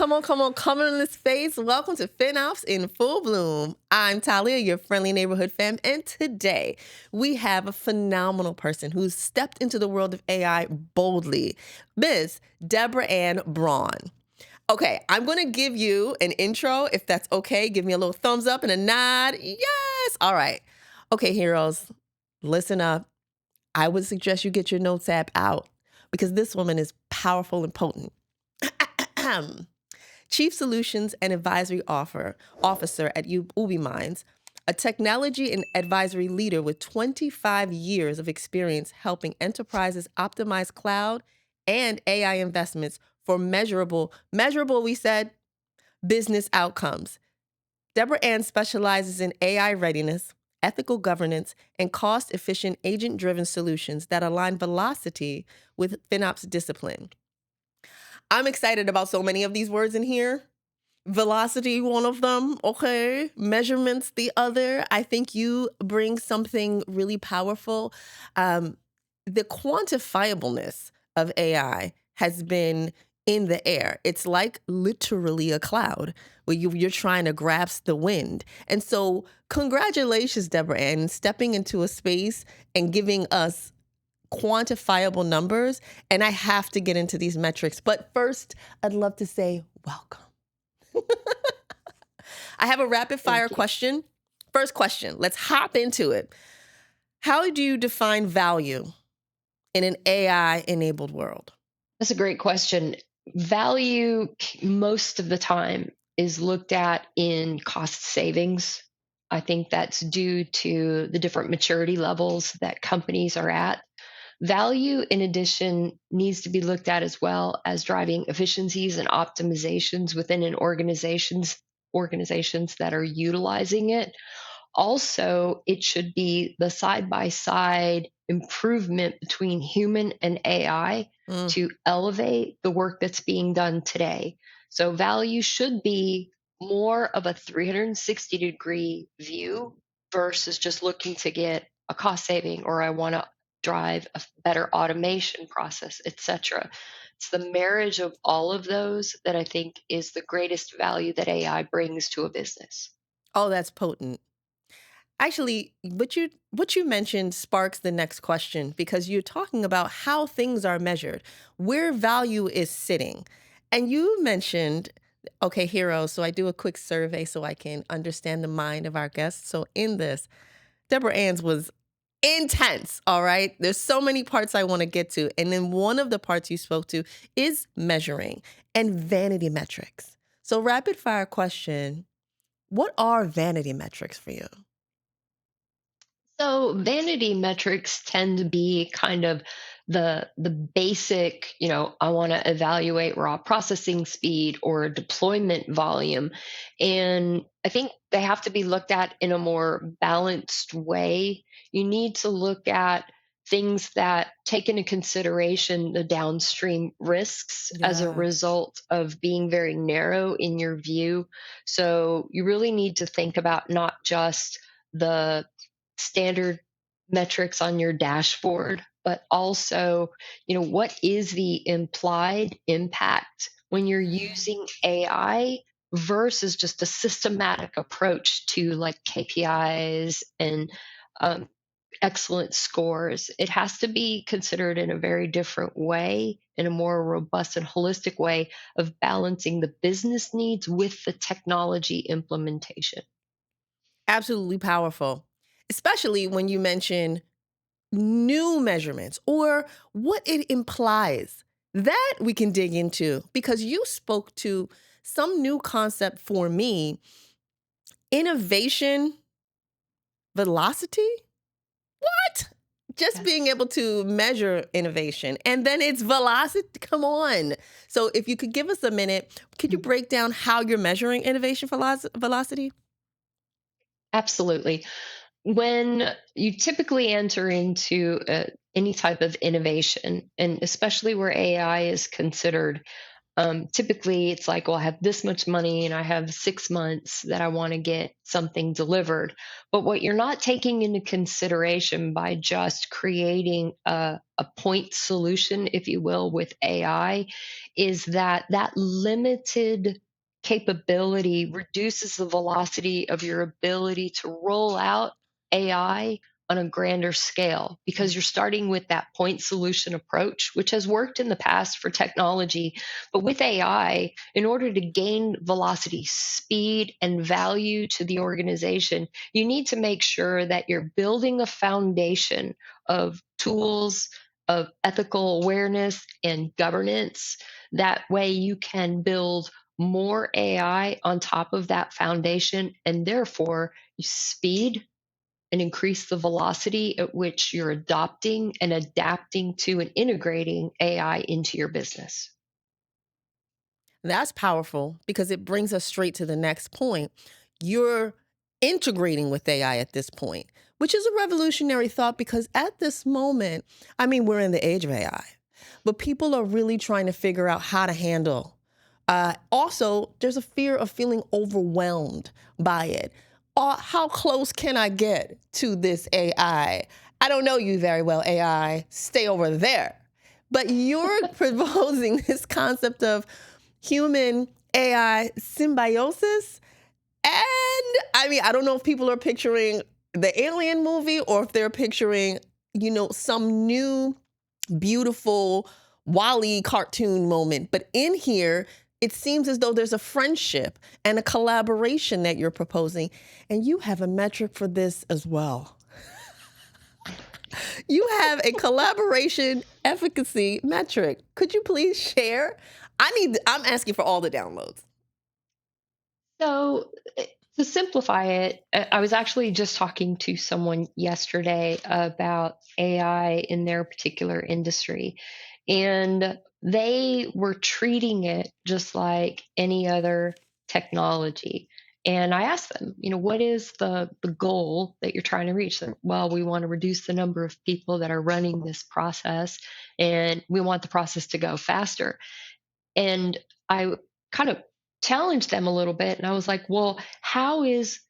come on in this space. Welcome to FinOps in full bloom. I'm Talia, your friendly neighborhood fam, and today we have a phenomenal person who's stepped into the world of AI boldly, Ms. DebraAnn Braun. Okay, I'm going to give you an intro, if that's okay. Give me a little thumbs up and a nod. Yes! All right. Okay, heroes, listen up. I would suggest you get your notes app out because this woman is powerful and potent. Chief Solutions and Advisory Officer at UbiMinds, a technology and advisory leader with 25 years of experience helping enterprises optimize cloud and AI investments for measurable, we said, business outcomes. DebraAnn specializes in AI readiness, ethical governance, and cost-efficient agent-driven solutions that align velocity with FinOps discipline. I'm excited about so many of these words in here. Velocity, one of them, okay. Measurements, the other. I think you bring something really powerful. The quantifiableness of AI has been in the air. It's like literally a cloud where you're trying to grasp the wind. And so congratulations, DebraAnn, stepping into a space and giving us quantifiable numbers. And I have to get into these metrics. But first, I'd love to say welcome. I have a rapid fire question. First question, let's hop into it. How do you define value in an AI-enabled world? That's a great question. Value, most of the time, is looked at in cost savings. I think that's due to the different maturity levels that companies are at. Value, in addition, needs to be looked at as well as driving efficiencies and optimizations within an organizations that are utilizing it. Also, it should be the side-by-side improvement between human and AI to elevate the work that's being done today. So value should be more of a 360-degree view versus just looking to get a cost saving, or I want to drive a better automation process, etc. It's the marriage of all of those that I think is the greatest value that AI brings to a business. Oh, that's potent. Actually, what you mentioned sparks the next question because you're talking about how things are measured, where value is sitting. And you mentioned, okay, heroes, so I do a quick survey so I can understand the mind of our guests. So in this, DebraAnn's was intense, all right? There's so many parts I want to get to. And then one of the parts you spoke to is measuring and vanity metrics. So rapid fire question, what are vanity metrics for you? So vanity metrics tend to be kind of the basic, I want to evaluate raw processing speed or deployment volume. And I think they have to be looked at in a more balanced way. You need to look at things that take into consideration the downstream risks as a Yeah. result of being very narrow in your view. So you really need to think about not just the standard metrics on your dashboard, but also, what is the implied impact when you're using AI versus just a systematic approach to like KPIs and um, excellent scores. It has to be considered in a very different way, in a more robust and holistic way of balancing the business needs with the technology implementation. Absolutely powerful, especially when you mention new measurements or what it implies. That we can dig into because you spoke to some new concept for me, innovation velocity. What? Just being Yes. able to measure innovation and then it's velocity. Come on. So if you could give us a minute, could you break down how you're measuring innovation velocity? Absolutely. When you typically enter into any type of innovation, and especially where AI is considered, Typically, it's like, well, I have this much money and I have 6 months that I want to get something delivered. But what you're not taking into consideration by just creating a point solution, if you will, with AI is that that limited capability reduces the velocity of your ability to roll out AI on a grander scale because Mm. you're starting with that point solution approach, which has worked in the past for technology, but with AI, in order to gain velocity, speed, and value to the organization, you need to make sure that you're building a foundation of tools, of ethical awareness and governance. That way, you can build more AI on top of that foundation, and therefore, speed and increase the velocity at which you're adopting and adapting to and integrating AI into your business. That's powerful because it brings us straight to the next point. You're integrating with AI at this point, which is a revolutionary thought because at this moment, I mean, we're in the age of AI, but people are really trying to figure out how to handle. Also, there's a fear of feeling overwhelmed by it. How close can I get to this AI? I don't know you very well, AI. Stay over there. But you're proposing this concept of human AI symbiosis. And I mean, I don't know if people are picturing the Alien movie or if they're picturing, some new beautiful Wally cartoon moment. But in here, it seems as though there's a friendship and a collaboration that you're proposing. And you have a metric for this as well. You have a collaboration efficacy metric. Could you please share? I'm asking for all the downloads. So, to simplify it, I was actually just talking to someone yesterday about AI in their particular industry, and they were treating it just like any other technology. And I asked them, what is the goal that you're trying to reach? Well, we want to reduce the number of people that are running this process, and we want the process to go faster. And I kind of challenged them a little bit and I was like, well, how is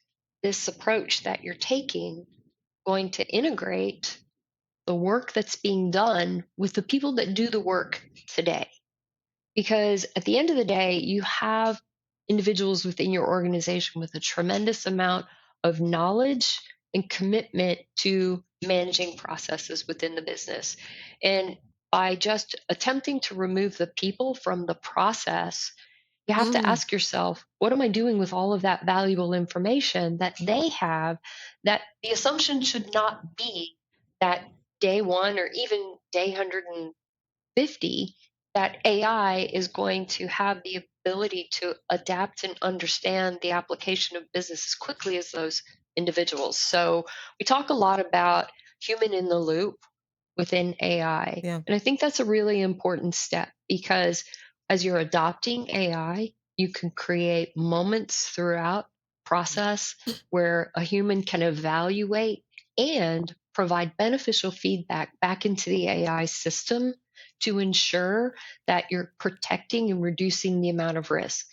this approach that you're taking going to integrate the work that's being done with the people that do the work today? Because at the end of the day, you have individuals within your organization with a tremendous amount of knowledge and commitment to managing processes within the business. And by just attempting to remove the people from the process, you have to Mm, ask yourself, what am I doing with all of that valuable information that they have? That the assumption should not be that day one or even day 150, that AI is going to have the ability to adapt and understand the application of business as quickly as those individuals. So we talk a lot about human in the loop within AI. yeah. And I think that's a really important step because as you're adopting AI, you can create moments throughout process where a human can evaluate and provide beneficial feedback back into the AI system to ensure that you're protecting and reducing the amount of risk,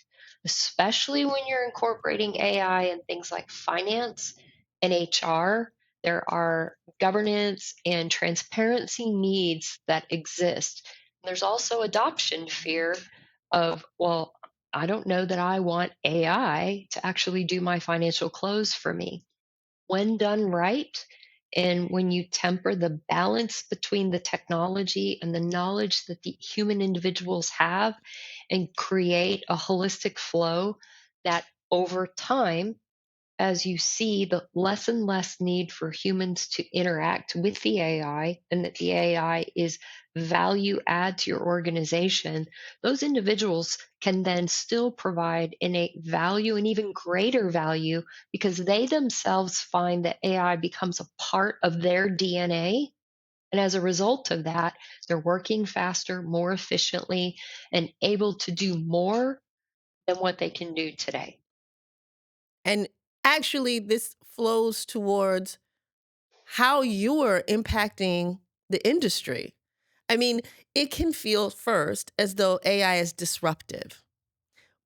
especially when you're incorporating AI in things like finance and HR. There are governance and transparency needs that exist. There's also adoption fear of, well, I don't know that I want AI to actually do my financial close for me. When done right, and when you temper the balance between the technology and the knowledge that the human individuals have and create a holistic flow that over time, as you see the less and less need for humans to interact with the AI and that the AI is value add to your organization, those individuals can then still provide innate value and even greater value because they themselves find that AI becomes a part of their DNA. And as a result of that, they're working faster, more efficiently, and able to do more than what they can do today. And actually, this flows towards how you're impacting the industry. I mean, it can feel first as though AI is disruptive,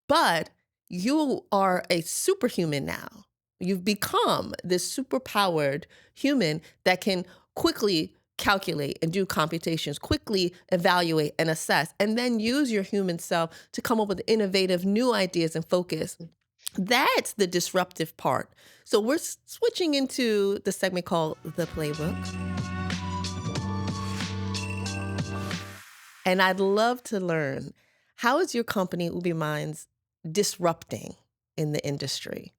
but you are a superhuman now. You've become this superpowered human that can quickly calculate and do computations, quickly evaluate and assess, and then use your human self to come up with innovative new ideas and focus. That's the disruptive part. So we're switching into the segment called The Playbook. And I'd love to learn, how is your company, UbiMinds, disrupting in the industry?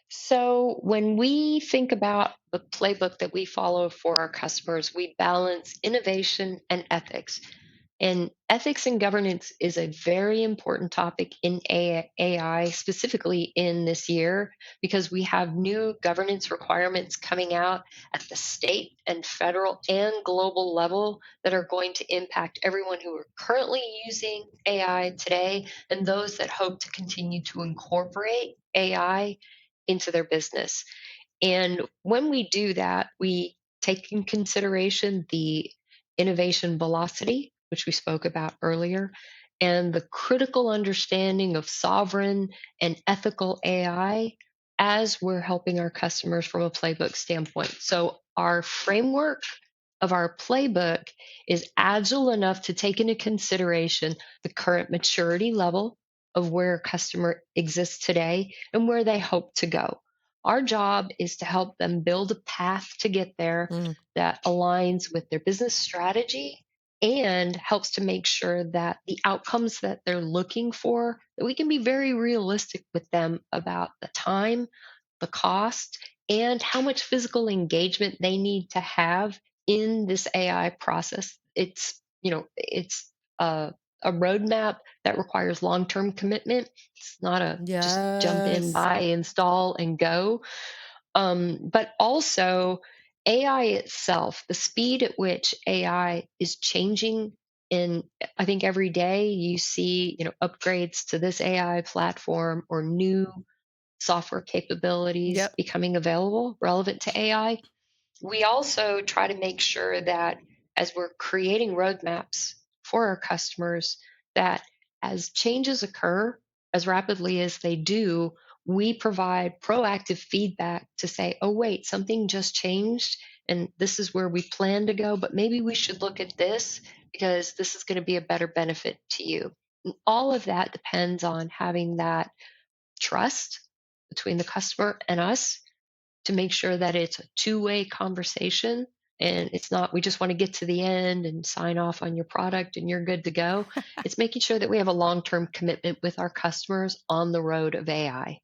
So, when we think about the playbook that we follow for our customers, we balance innovation and ethics. And ethics and governance is a very important topic in AI, specifically in this year, because we have new governance requirements coming out at the state and federal and global level that are going to impact everyone who are currently using AI today and those that hope to continue to incorporate AI into their business. And when we do that, we take in consideration the innovation velocity, which we spoke about earlier, and the critical understanding of sovereign and ethical AI as we're helping our customers from a playbook standpoint. So, our framework of our playbook is agile enough to take into consideration the current maturity level of where a customer exists today and where they hope to go. Our job is to help them build a path to get there Mm, that aligns with their business strategy and helps to make sure that the outcomes that they're looking for, that we can be very realistic with them about the time, the cost, and how much physical engagement they need to have in this AI process. It's a roadmap that requires long-term commitment. It's not a just jump in, yes. buy, install, and go. But also AI itself, the speed at which AI is changing. In I think every day you see, upgrades to this AI platform or new software capabilities Yep. becoming available relevant to AI. We also try to make sure that as we're creating roadmaps for our customers, that as changes occur as rapidly as they do, we provide proactive feedback to say, oh, wait, something just changed and this is where we plan to go, but maybe we should look at this because this is going to be a better benefit to you. And all of that depends on having that trust between the customer and us to make sure that it's a two-way conversation and it's not we just want to get to the end and sign off on your product and you're good to go. It's making sure that we have a long-term commitment with our customers on the road of AI.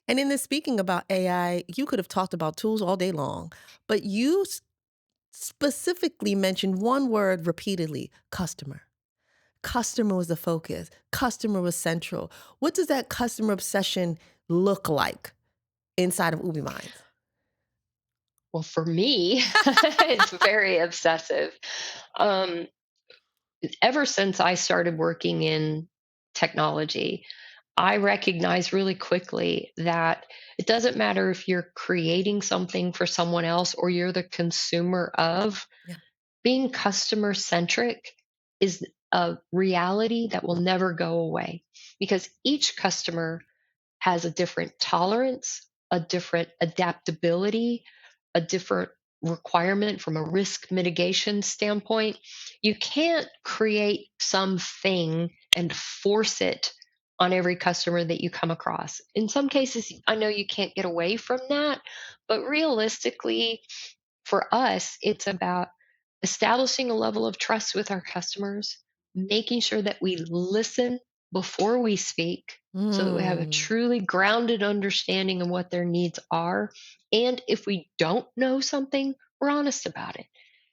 And in this speaking about AI, you could have talked about tools all day long, but you specifically mentioned one word repeatedly: customer. Customer was the focus, customer was central. What does that customer obsession look like inside of UbiMinds? Well, for me, it's very obsessive. Um, Ever since I started working in technology, I recognize really quickly that it doesn't matter if you're creating something for someone else or you're the consumer of, Yeah. being customer centric is a reality that will never go away because each customer has a different tolerance, a different adaptability, a different requirement from a risk mitigation standpoint. You can't create something and force it on every customer that you come across. In some cases, I know you can't get away from that, but realistically, for us, it's about establishing a level of trust with our customers, making sure that we listen before we speak so that we have a Mm. truly grounded understanding of what their needs are. And if we don't know something, we're honest about it.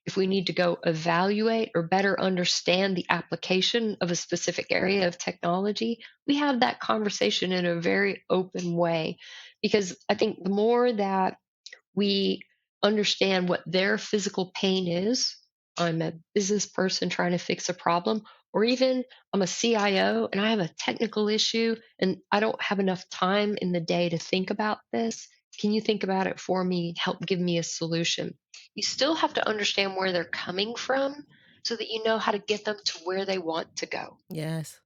If we need to go evaluate or better understand the application of a specific area of technology, we have that conversation in a very open way. Because I think the more that we understand what their physical pain is. I'm a business person trying to fix a problem, or even I'm a CIO and I have a technical issue and I don't have enough time in the day to think about this. Can you think about it for me? Help give me a solution. You still have to understand where they're coming from so that you know how to get them to where they want to go. Yes.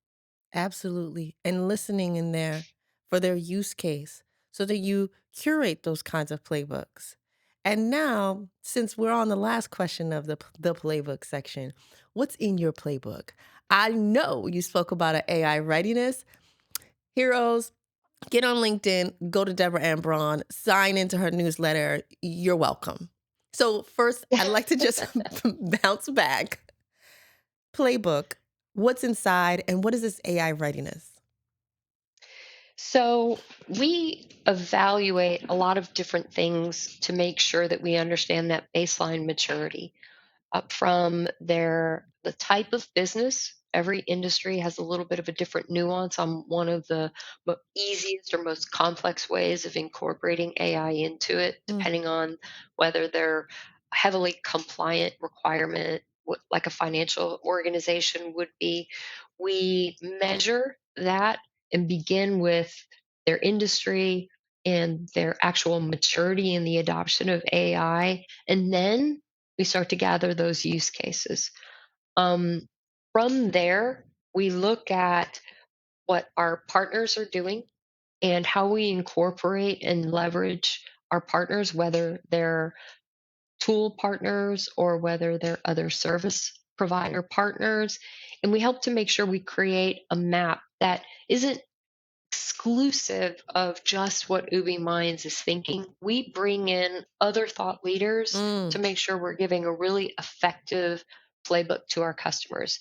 Absolutely. And listening in there for their use case so that you curate those kinds of playbooks. And now, since we're on the last question of the playbook section, what's in your playbook? I know you spoke about an AI readiness. Heroes, get on LinkedIn, go to DebraAnn Braun, sign into her newsletter. You're welcome. So, first, I'd like to just bounce back. Playbook, what's inside, and what is this AI readiness? So we evaluate a lot of different things to make sure that we understand that baseline maturity. Up from the type of business. Every industry has a little bit of a different nuance on one of the easiest or most complex ways of incorporating AI into it, Mm, depending on whether they're heavily compliant requirement, like a financial organization would be. We measure that and begin with their industry and their actual maturity in the adoption of AI. And then we start to gather those use cases. Um, from there, we look at what our partners are doing and how we incorporate and leverage our partners, whether they're tool partners or whether they're other service provider partners. And we help to make sure we create a map that isn't exclusive of just what UbiMinds is thinking. We bring in other thought leaders mm, to make sure we're giving a really effective playbook to our customers.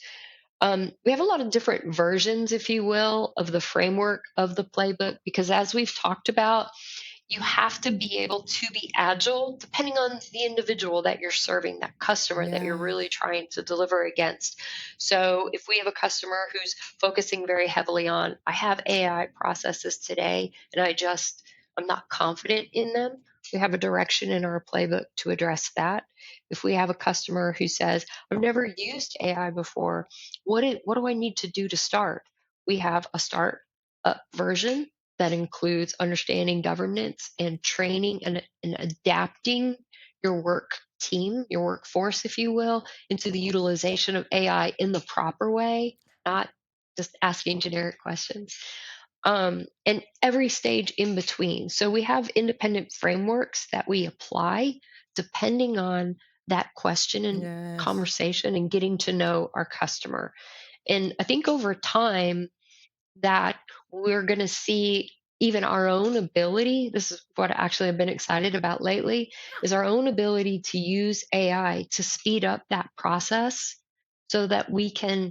We have a lot of different versions, if you will, of the framework of the playbook because, as we've talked about, you have to be able to be agile depending on the individual that you're serving, that customer that you're really yes. trying to deliver against. So, if we have a customer who's focusing very heavily on, I have AI processes today and I'm not confident in them, we have a direction in our playbook to address that. If we have a customer who says, I've never used AI before, what do I need to do to start? We have a start up version that includes understanding governance and training and adapting your work team, your workforce, if you will, into the utilization of AI in the proper way, not just asking generic questions. And every stage in between. So we have independent frameworks that we apply depending on that question and Yes. conversation and getting to know our customer. And I think over time, that we're going to see even our own ability. This is what actually I've been excited about lately is our own ability to use AI to speed up that process so that we can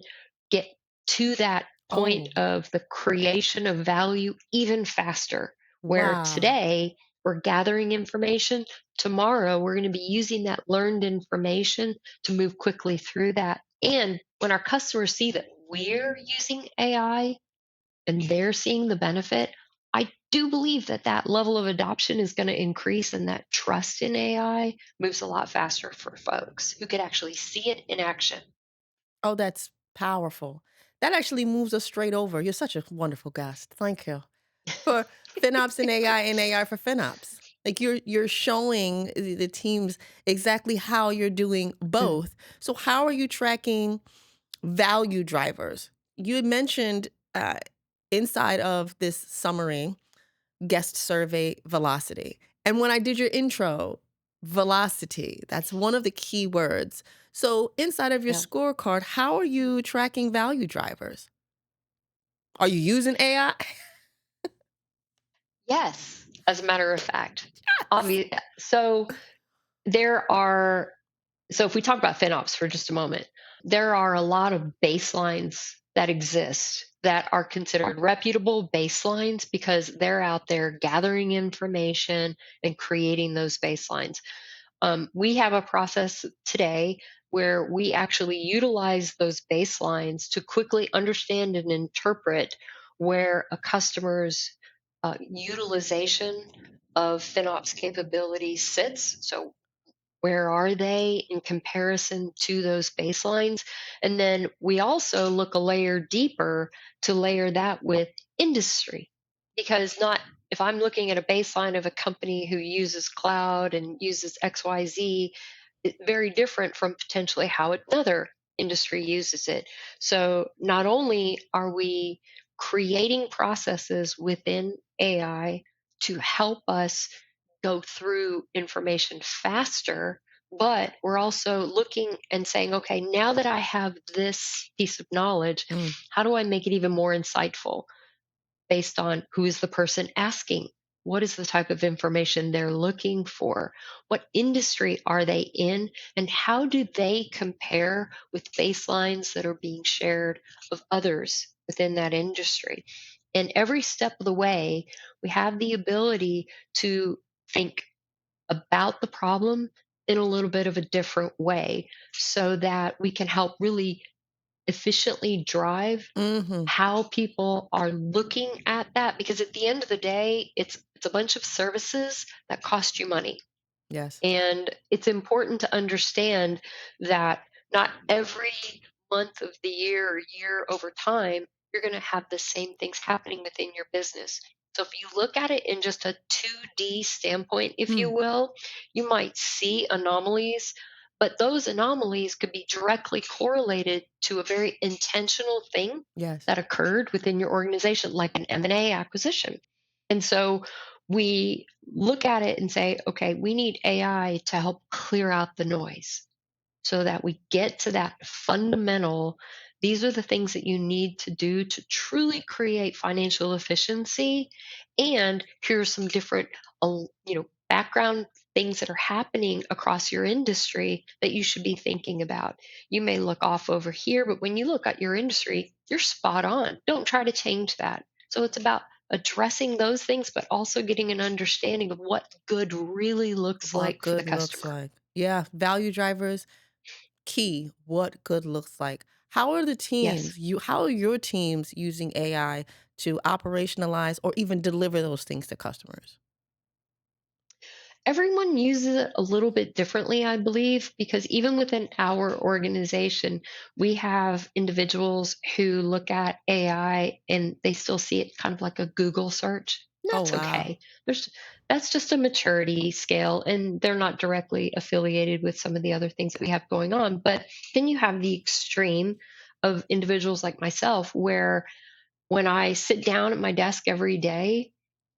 get to that point Oh, of the creation of value even faster. Where wow. today we're gathering information, tomorrow we're going to be using that learned information to move quickly through that. And when our customers see that we're using AI and they're seeing the benefit, I do believe that that level of adoption is going to increase and that trust in AI moves a lot faster for folks who could actually see it in action. Oh, that's powerful. That actually moves us straight over. You're such a wonderful guest. Thank you. For FinOps and AI for FinOps. Like you're showing the teams exactly how you're doing Mm, both. So how are you tracking value drivers? You had mentioned inside of this summary guest survey velocity. And when I did your intro, velocity, that's one of the key words. So inside of your yeah. scorecard, how are you tracking value drivers? Are you using AI? Yes, as a matter of fact. Yes. So there are so if we talk about FinOps for just a moment, there are a lot of baselines that exist that are considered reputable baselines because they're out there gathering information and creating those baselines. We have a process today where we actually utilize those baselines to quickly understand and interpret where a customer's utilization of FinOps capability sits. So where are they in comparison to those baselines? And then we also look a layer deeper to layer that with industry because not if I'm looking at a baseline of a company who uses cloud and uses XYZ, it's very different from potentially how another industry uses it. So not only are we creating processes within AI to help us go through information faster, but we're also looking and saying, okay, now that I have this piece of knowledge, Mm, how do I make it even more insightful based on who is the person asking? What is the type of information they're looking for? What industry are they in? And how do they compare with baselines that are being shared of others within that industry? And every step of the way, we have the ability to think about the problem in a little bit of a different way so that we can help really efficiently drive hmm. how people are looking at that, because at the end of the day it's a bunch of services that cost you money. Yes. And it's important to understand that not every month of the year or year over time, you're going to have the same things happening within your business. So if you look at it in just a 2D standpoint, if you Mm, will, you might see anomalies, but those anomalies could be directly correlated to a very intentional thing yes. that occurred within your organization, like an M&A acquisition. And so we look at it and say, okay, we need AI to help clear out the noise so that we get to that fundamental. These are the things that you need to do to truly create financial efficiency. And here are some different, background things that are happening across your industry that you should be thinking about. You may look off over here, but when you look at your industry, you're spot on. Don't try to change that. So it's about addressing those things, but also getting an understanding of what good really looks What like for the good looks customer. like. Yeah. Value drivers, key. What good looks like. Yes. How are your teams using AI to operationalize or even deliver those things to customers? Everyone uses it a little bit differently, I believe, because even within our organization, we have individuals who look at AI and they still see it kind of like a Google search. And Oh, that's wow. okay. That's just a maturity scale, and they're not directly affiliated with some of the other things that we have going on. But then you have the extreme of individuals like myself, where when I sit down at my desk every day,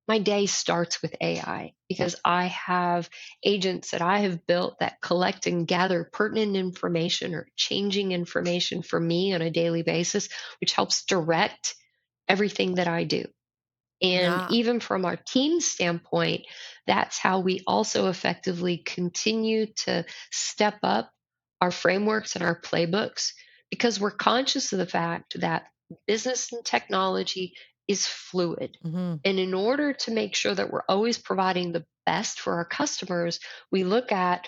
my day starts with AI because I have agents that I have built that collect and gather pertinent information or changing information for me on a daily basis, which helps direct everything that I do. And Yeah. even from our team standpoint, that's how we also effectively continue to step up our frameworks and our playbooks, because we're conscious of the fact that business and technology is fluid. Hmm. And in order to make sure that we're always providing the best for our customers, we look at,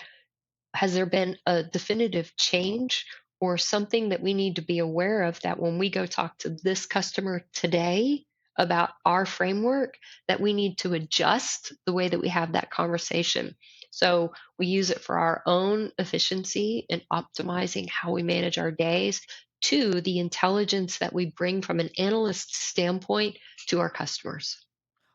has there been a definitive change or something that we need to be aware of, that when we go talk to this customer today about our framework, that we need to adjust the way that we have that conversation. So we use it for our own efficiency and optimizing how we manage our days, to the intelligence that we bring from an analyst standpoint to our customers.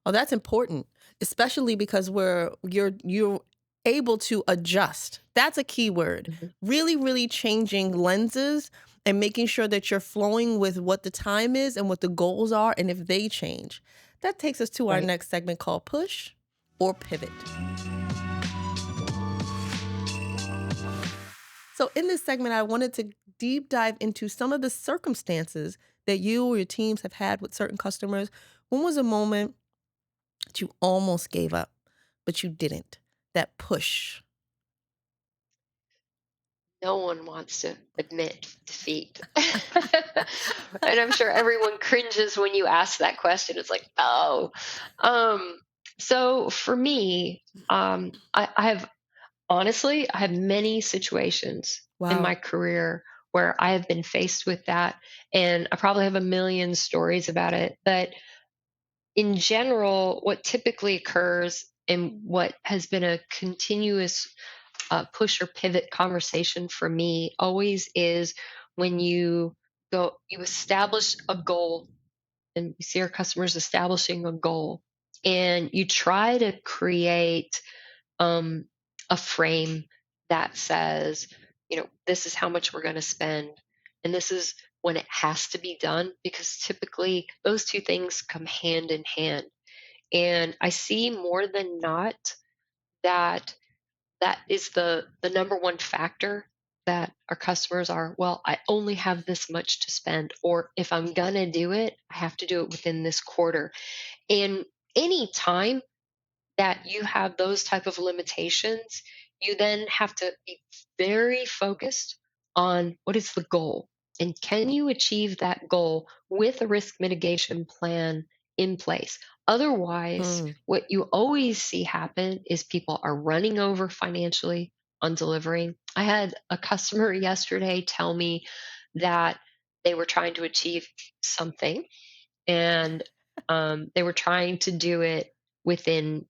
Oh, that's important, especially because you're able to adjust. That's a key word. Mhm. Really, really changing lenses and making sure that you're flowing with what the time is and what the goals are and if they change. That takes us to our Right. next segment called Push or Pivot. So, in this segment, I wanted to deep dive into some of the circumstances that you or your teams have had with certain customers. When was a moment that you almost gave up, but you didn't? That push. No one wants to admit defeat. And I'm sure everyone cringes when you ask that question. It's like, oh. Um, so for me, I have, honestly, I have many situations in Wow. my career where I have been faced with that. And I probably have a million stories about it. But in general, what typically occurs and what has been a continuous push or pivot conversation for me always is when you establish a goal, and we see our customers establishing a goal. and you try to create um, a frame that says, this is how much we're going to spend, and this is when it has to be done, because typically those two things come hand in hand. And I see more than not that that is the number one factor, that our customers are, well, I only have this much to spend, or if I'm going to do it, I have to do it within this quarter. And any time that you have those type of limitations, you then have to be very focused on what is the goal, and can you achieve that goal with a risk mitigation plan in place. Otherwise, Mm. what you always see happen is people are running over financially on delivering. I had a customer yesterday tell me that they were trying to achieve something, and they were trying to do it within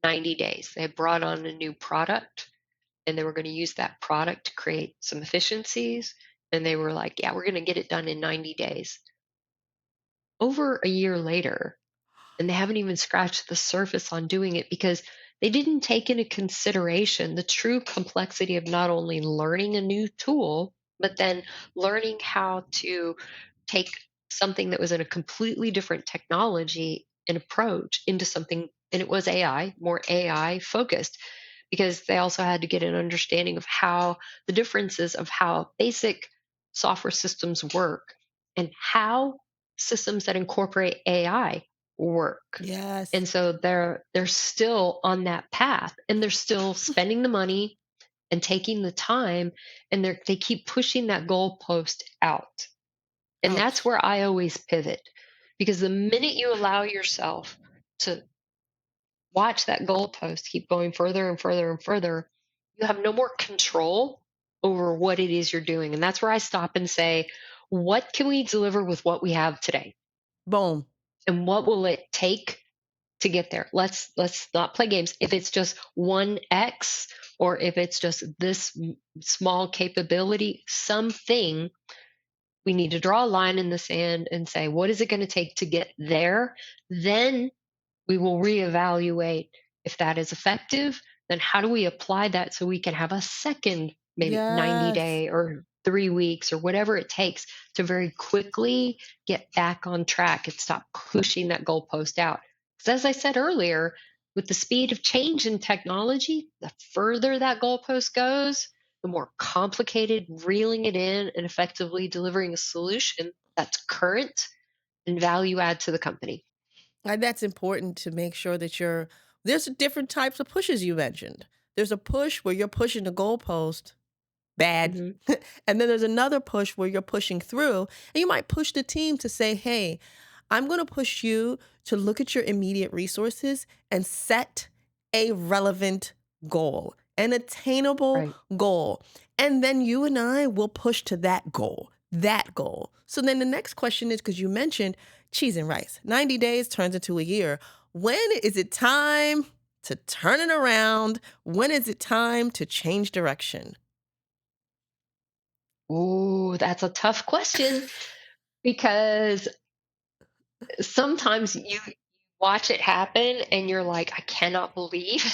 90 days. They had brought on a new product, and they were going to use that product to create some efficiencies. And they were like, yeah, we're going to get it done in 90 days. Over a year later, and they haven't even scratched the surface on doing it, because they didn't take into consideration the true complexity of not only learning a new tool, but then learning how to take something that was in a completely different technology and approach into something, and it was AI, more AI focused, because they also had to get an understanding of how the differences of how basic software systems work and how systems that incorporate AI work. Yes. And so they're still on that path, and they're still spending the money and taking the time, and they keep pushing that goalpost out. And that's Ouch. where I always pivot, because the minute you allow yourself to watch that goalpost keep going further and further and further, you have no more control over what it is you're doing. And that's where I stop and say, what can we deliver with what we have today? Boom. And what will it take to get there? Let's not play games. If it's just 1x, or if it's just this small capability, something, we need to draw a line in the sand and say, what is it going to take to get there? Then we will reevaluate if that is effective. Then how do we apply that so we can have a second, maybe 90 Yes. day or 3 weeks or whatever it takes to very quickly get back on track and stop pushing that goalpost out. Because as I said earlier, with the speed of change in technology, the further that goalpost goes, the more complicated reeling it in and effectively delivering a solution that's current and value add to the company. And that's important to make sure that there's different types of pushes you mentioned. There's a push where you're pushing the goalpost bad. Mhm. And then there's another push where you're pushing through, and you might push the team to say, hey, I'm going to push you to look at your immediate resources and set a relevant goal, an attainable Right. goal. And then you and I will push to that goal, that goal. So then the next question is, because you mentioned cheese and rice, 90 days turns into a year. When is it time to turn it around? When is it time to change direction? Ooh, that's a tough question, because sometimes you watch it happen and you're like, I cannot believe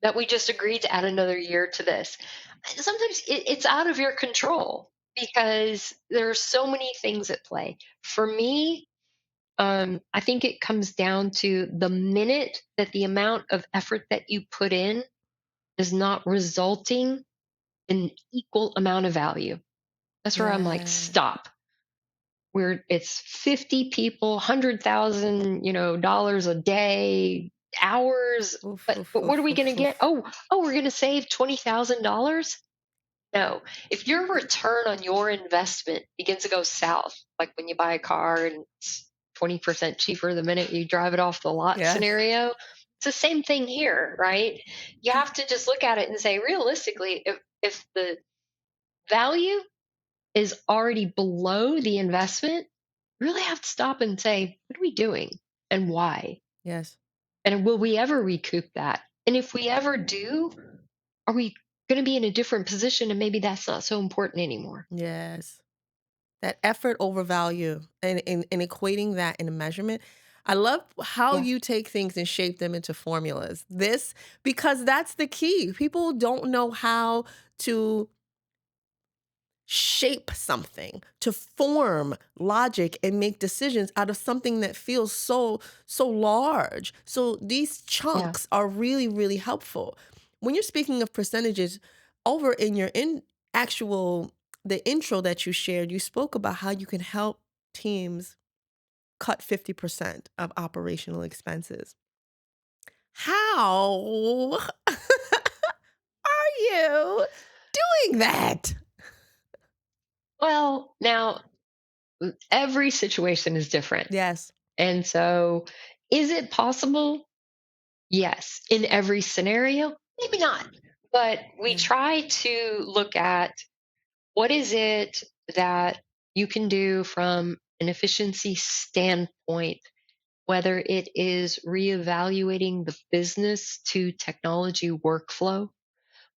that we just agreed to add another year to this. Sometimes it's out of your control, because there are so many things at play. For me, I think it comes down to the minute that the amount of effort that you put in is not resulting in equal amount of value. That's where I'm like, Yeah. stop. Where it's 50 people, 100,000, dollars a day, hours, Oof, but oof, what are oof, we going to oof, get? oof. Oh, we're going to save $20,000? No. If your return on your investment begins to go south, like when you buy a car and it's 20% cheaper the minute you drive it off the lot Yes. scenario, it's the same thing here, right? You have to just look at it and say, realistically, if the value is already below the investment, really have to stop and say, what are we doing and why? Yes. And will we ever recoup that? And if we ever do, are we going to be in a different position, and maybe that's not so important anymore? Yes. That effort over value, and equating that in a measurement. I love how Yeah, you take things and shape them into formulas. This because that's the key. People don't know how to shape something, to form logic and make decisions out of something that feels so large. So these yeah, chunks are really helpful. When you're speaking of percentages, over in your in actual the intro that you shared, you spoke about how you can help teams cut 50% of operational expenses. How are you doing that? well, now every situation is different, Yes. and so is it possible? Yes. In every scenario? Maybe not. But we Yeah. try to look at what is it that you can do from an efficiency standpoint, whether it is reevaluating the business to technology workflow,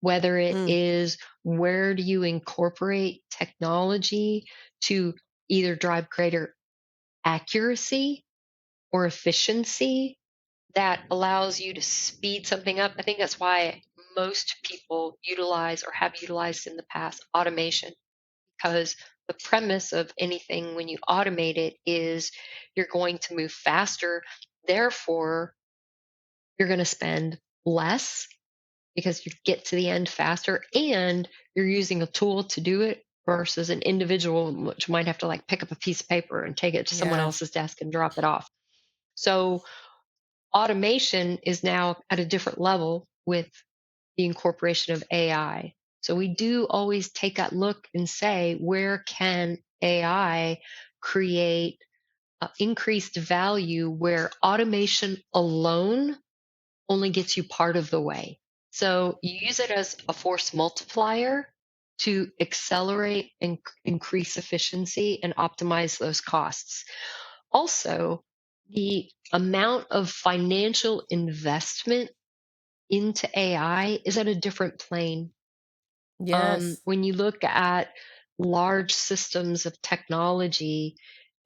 whether it Mm, is where do you incorporate technology to either drive greater accuracy or efficiency that allows you to speed something up. I think that's why most people utilize or have utilized in the past automation, because the premise of anything when you automate it is you're going to move faster. Therefore, you're going to spend less because you get to the end faster and you're using a tool to do it versus an individual, which might have to like pick up a piece of paper and take it to someone yes. else's desk and drop it off. So, automation is now at a different level with the incorporation of AI. So we do always take that look and say, where can AI create increased value where automation alone only gets you part of the way? So you use it as a force multiplier to accelerate and increase efficiency and optimize those costs. Also, the amount of financial investment into AI is at a different plane. Yes. When you look at large systems of technology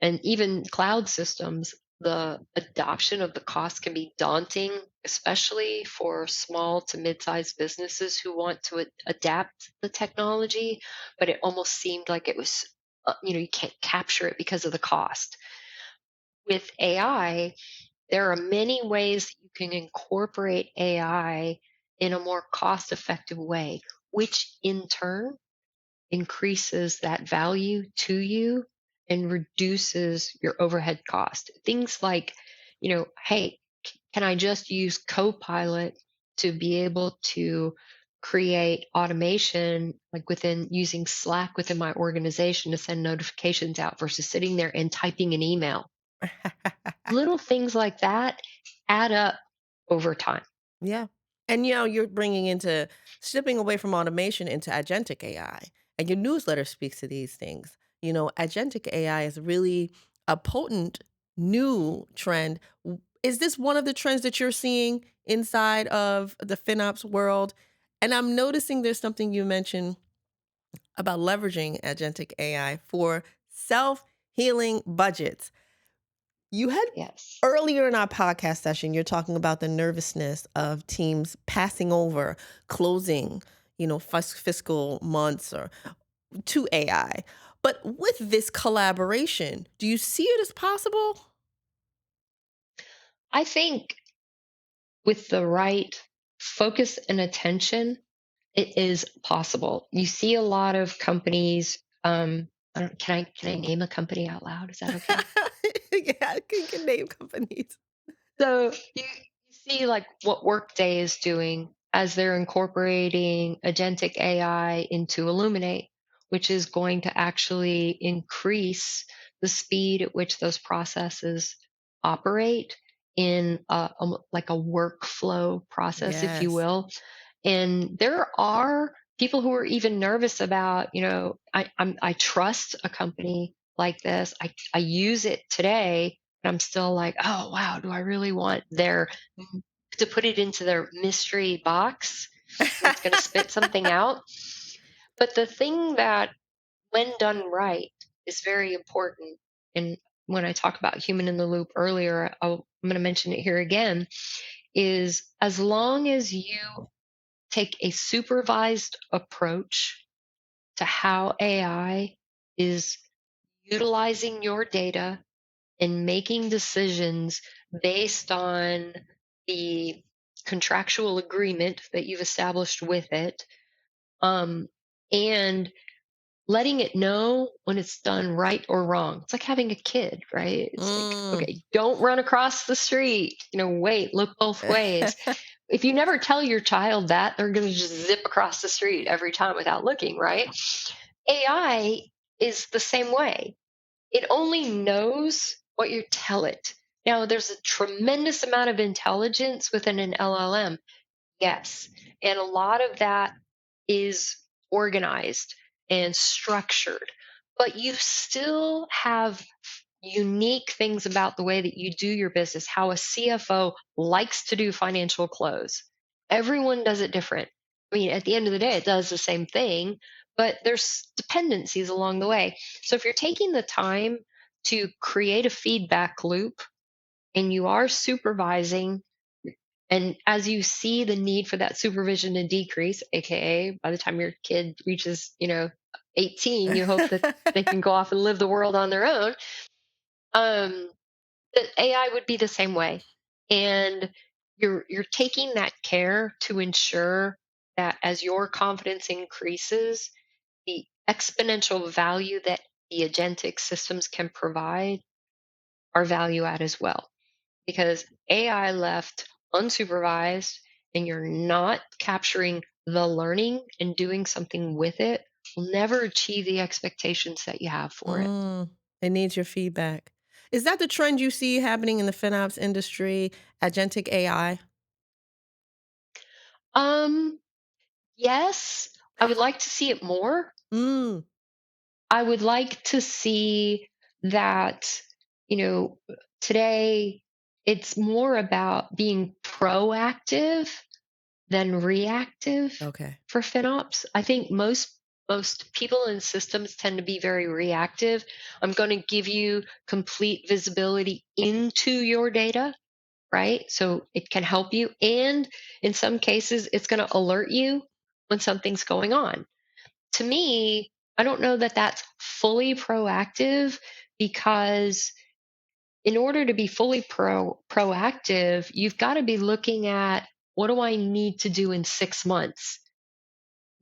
and even cloud systems, the adoption of the cost can be daunting, especially for small to mid-sized businesses who want to adapt the technology. But it almost seemed like it was, you can't capture it because of the cost. With AI, there are many ways that you can incorporate AI in a more cost effective way, which in turn increases that value to you and reduces your overhead cost. Things like, hey, can I just use Copilot to be able to create automation like within using Slack within my organization to send notifications out versus sitting there and typing an email. Little things like that add up over time. Yeah. And you're bringing into stepping away from automation into agentic AI. And your newsletter speaks to these things. Agentic AI is really a potent new trend. Is this one of the trends that you're seeing inside of the FinOps world? And I'm noticing there's something you mentioned about leveraging agentic AI for self healing budgets. You had Yes. earlier in our podcast session, you're talking about the nervousness of teams passing over closing, fiscal months or to AI. But with this collaboration, do you see it as possible? I think with the right focus and attention, it is possible. You see a lot of companies. Can I name a company out loud? Is that okay? Yeah, you can name companies. So you see like what Workday is doing as they're incorporating agentic AI into Illuminate, which is going to actually increase the speed at which those processes operate in like a workflow process, if you Yes. will. And there are people who are even nervous about, I trust a company like this. I use it today, but I'm still like, oh wow, do I really want their to put it into their mystery box that's going to spit something out? But the thing that, when done right, is very important. And when I talk about human in the loop earlier, I'm going to mention it here again, is as long as you take a supervised approach to how AI is utilizing your data and making decisions based on the contractual agreement that you've established with it, um, and letting it know when it's done right or wrong. It's like having a kid, right? It's like, Mm. okay, don't run across the street. Wait, look both ways. If you never tell your child that, they're going to just zip across the street every time without looking, right? AI is the same way. It only knows what you tell it. Now, there's a tremendous amount of intelligence within an LLM. Yes. And a lot of that is organized and structured, but you still have unique things about the way that you do your business, how a CFO likes to do financial close. Everyone does it different. I mean, at the end of the day, it does the same thing, but there's dependencies along the way. So if you're taking the time to create a feedback loop and you are supervising, and as you see the need for that supervision to decrease, aka by the time your kid reaches, 18, you hope that they can go off and live the world on their own. Um, the AI would be the same way. And you're taking that care to ensure that as your confidence increases, the exponential value that the agentic systems can provide are value add as well. Because AI left unsupervised and you're not capturing the learning and doing something with it will never achieve the expectations that you have for it. Mm. It needs your feedback. Is that the trend you see happening in the FinOps industry, agentic AI? Um, yes, I would like to see it more. Mm. I would like to see that, you know, today it's more about being proactive than reactive Okay. for FinOps. I think most people and systems tend to be very reactive. I'm going to give you complete visibility into your data, right? So it can help you, and in some cases it's going to alert you when something's going on. To me, I don't know that that's fully proactive, because in order to be fully proactive, you've got to be looking at, what do I need to do in 6 months?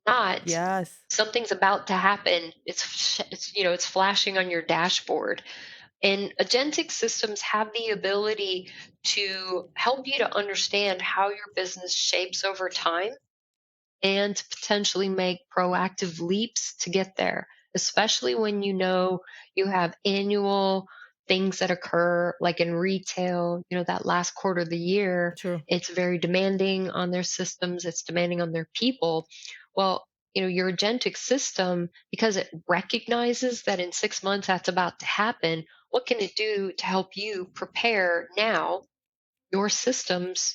Not Yes. something's about to happen. It's flashing on your dashboard. And agentic systems have the ability to help you to understand how your business shapes over time and to potentially make proactive leaps to get there, especially when you have annual things that occur, like in retail, that last quarter of the year. True. It's very demanding on their systems, it's demanding on their people. Well, your agentic system, because it recognizes that in 6 months that's about to happen, what can it do to help you prepare now? Your systems,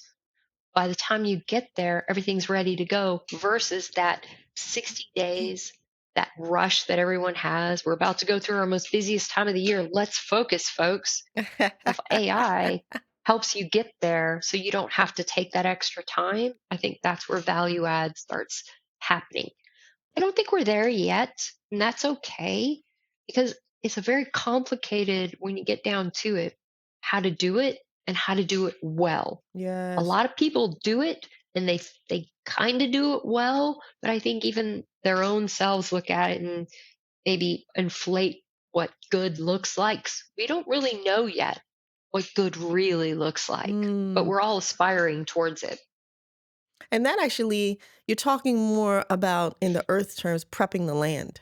by the time you get there, everything's ready to go, versus that 60 days, that rush that everyone has. We're about to go through our most busiest time of the year. Let's focus, folks. If AI helps you get there so you don't have to take that extra time, I think that's where value add starts happening. I don't think we're there yet, and that's okay, because it's a very complicated, when you get down to it, how to do it and how to do it well. A Yes. lot of people do it and they kind of do it well, but I think even their own selves look at it and maybe inflate what good looks like. We don't really know yet what good really looks like, but Mm. we're all aspiring towards it. And that actually, you're talking more about, in the earth terms, prepping the land.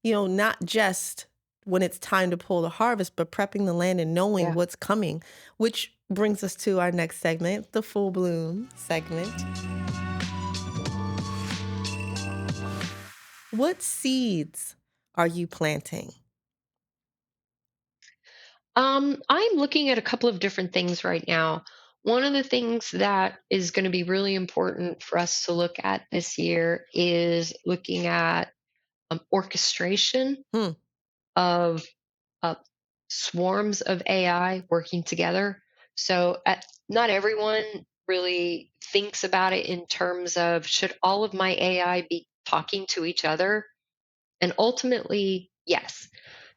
Not just when it's time to pull the harvest, but prepping the land and knowing Yeah. what's coming, which brings us to our next segment, the full bloom segment. What seeds are you planting? I'm looking at a couple of different things right now. One of the things that is going to be really important for us to look at this year is looking at orchestration Hmm. of swarms of AI working together. So not everyone really thinks about it in terms of should all of my AI be talking to each other? And ultimately, yes.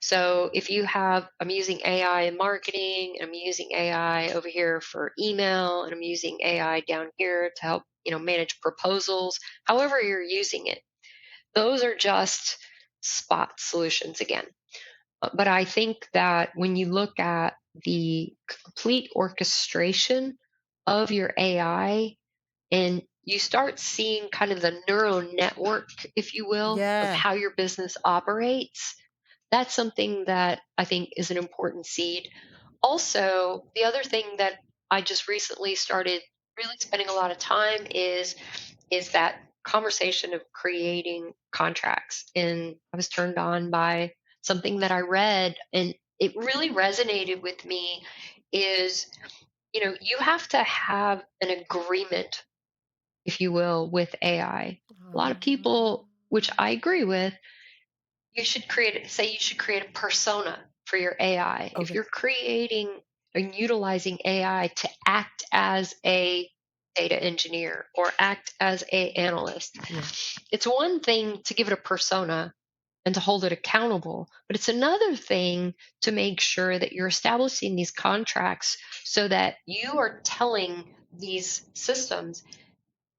So if you have, I'm using AI in marketing, I'm using AI over here for email, and I'm using AI down here to help, manage proposals, however you're using it, those are just spot solutions again. But I think that when you look at the complete orchestration of your AI and you start seeing kind of the neural network, if you will, of Yeah. how your business operates, that's something that I think is an important seed. Also, the other thing that I just recently started really spending a lot of time is that conversation of creating contracts. And I was turned on by something that I read, and it really resonated with me is, you have to have an agreement, if you will, with AI. A lot of people, which I agree with, you should create a persona for your AI. If Okay. you're creating and utilizing AI to act as a data engineer or act as a analyst, Yeah. it's one thing to give it a persona and to hold it accountable, but it's another thing to make sure that you're establishing these contracts so that you are telling these systems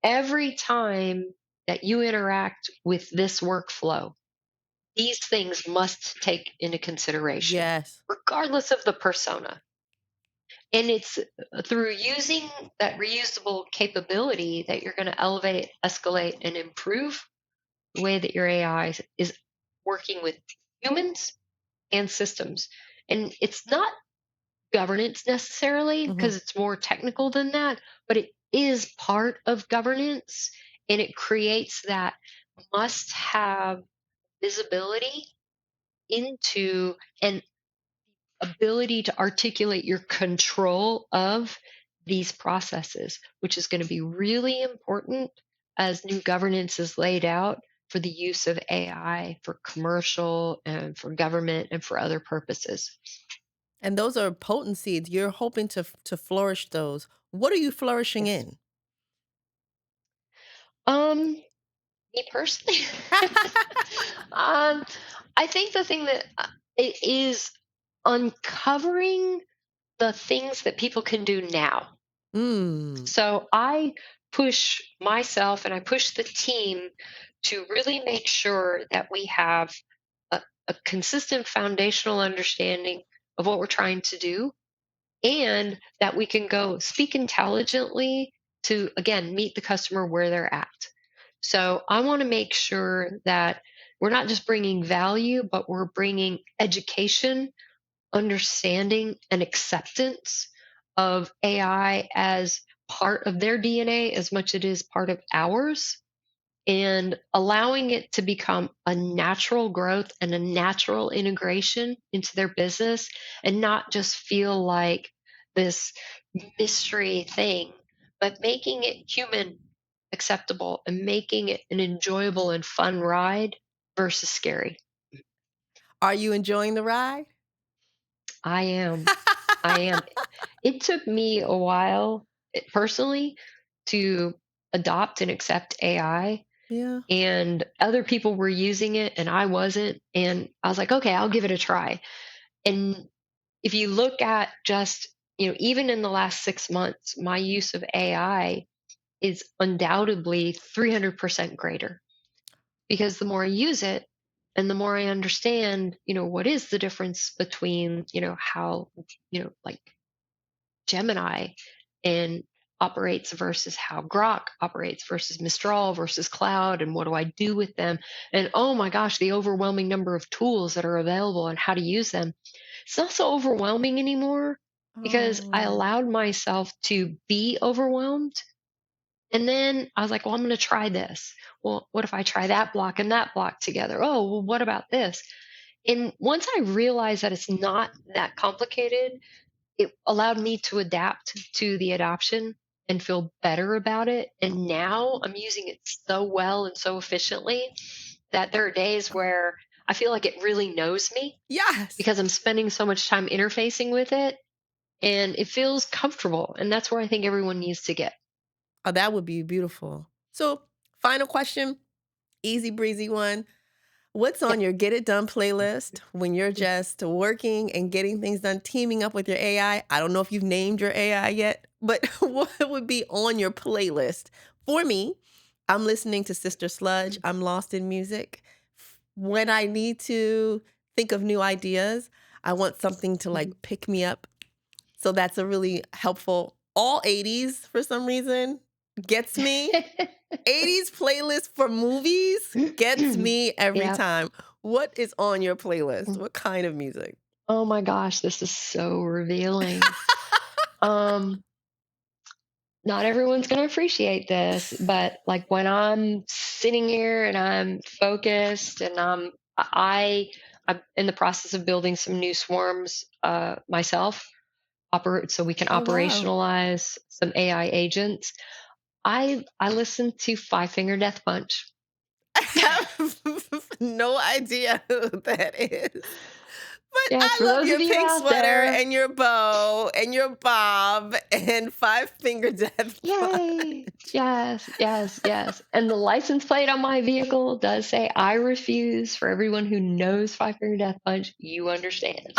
every time that you interact with this workflow, these things must take into consideration, Yes. regardless of the persona. And it's through using that reusable capability that you're going to elevate, escalate, and improve the way that your AI is working with humans and systems. And it's not governance necessarily, Mhm. because it's more technical than that, but it is part of governance, and it creates that must have visibility into and ability to articulate your control of these processes, which is going to be really important as new governance is laid out for the use of AI for commercial and for government and for other purposes. And those are potent seeds. You're hoping to flourish those. What are you flourishing Yes. in? Me personally, um, I think the thing that it is uncovering the things that people can do now. Mm. So I push myself and I push the team to really make sure that we have a consistent foundational understanding of what we're trying to do, and that we can go speak intelligently to, again, meet the customer where they're at. So I want to make sure that we're not just bringing value, but we're bringing education, understanding, and acceptance of AI as part of their DNA as much as it is part of ours, and allowing it to become a natural growth and a natural integration into their business and not just feel like this mystery thing, but making it human acceptable and making it an enjoyable and fun ride versus scary. Are you enjoying the ride? I am. I am. It took me a while, personally, to adopt and accept AI, Yeah. and other people were using it and I wasn't, and I was like, "Okay, I'll give it a try." And if you look at just, even in the last 6 months, my use of AI is undoubtedly 300% greater, because the more I use it and the more I understand, what is the difference between, how, like Gemini and operates versus how Grok operates versus Mistral versus Cloud, and what do I do with them? And oh my gosh, the overwhelming number of tools that are available and how to use them. It's not so overwhelming anymore because I Oh. allowed myself to be overwhelmed. And then I was like, well, I'm going to try this. Well, what if I try that block and that block together? Oh, well, what about this? And once I realized that it's not that complicated, it allowed me to adapt to the adoption and feel better about it. And now I'm using it so well and so efficiently that there are days where I feel like it really knows me Yes. because I'm spending so much time interfacing with it, and it feels comfortable, and that's where I think everyone needs to get. Oh, that would be beautiful. So, final question, easy breezy one. What's Yeah. on your get it done playlist when you're just working and getting things done, teaming up with your AI? I don't know if you've named your AI yet, but what would be on your playlist? For me, I'm listening to Sister Sludge. I'm lost in music. When I need to think of new ideas, I want something to like pick me up. So that's a really helpful, all 80s for some reason gets me. 80s playlist for movies gets me every Yeah. time. What is on your playlist? What kind of music? Oh my gosh, this is so revealing. Um, Not everyone's gonna appreciate this, but, like, when I'm sitting here and I'm focused and I'm in the process of building some new swarms, myself, so we can Oh, wow. operationalize some AI agents. I listen to Five Finger Death Punch. I have no idea who that is. But Yes, I for love those of your you pink out sweater there, and your bow and your bob and five finger death yay! punch. Yes, yes, yes. And the license plate on my vehicle does say, "I refuse." For everyone who knows Five Finger Death Punch, you understand.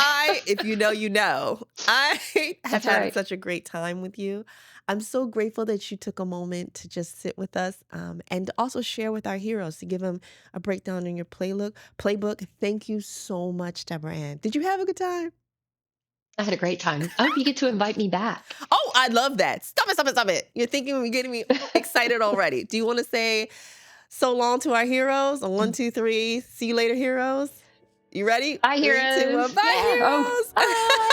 If you know, you know. I have That's had right. such a great time with you. I'm so grateful that you took a moment to just sit with us and also share with our heroes to give them a breakdown in your playbook. Thank you so much, DebraAnn. Did you have a good time? I had a great time. I hope you get to invite me back. Oh, I love that. Stop it, stop it, stop it. You're getting me excited already. Do you want to say so long to our heroes? On one, two, three. See you later, heroes. You ready? Bye, 3, 2, heroes. 1. Bye, Yeah. Oh, heroes. bye.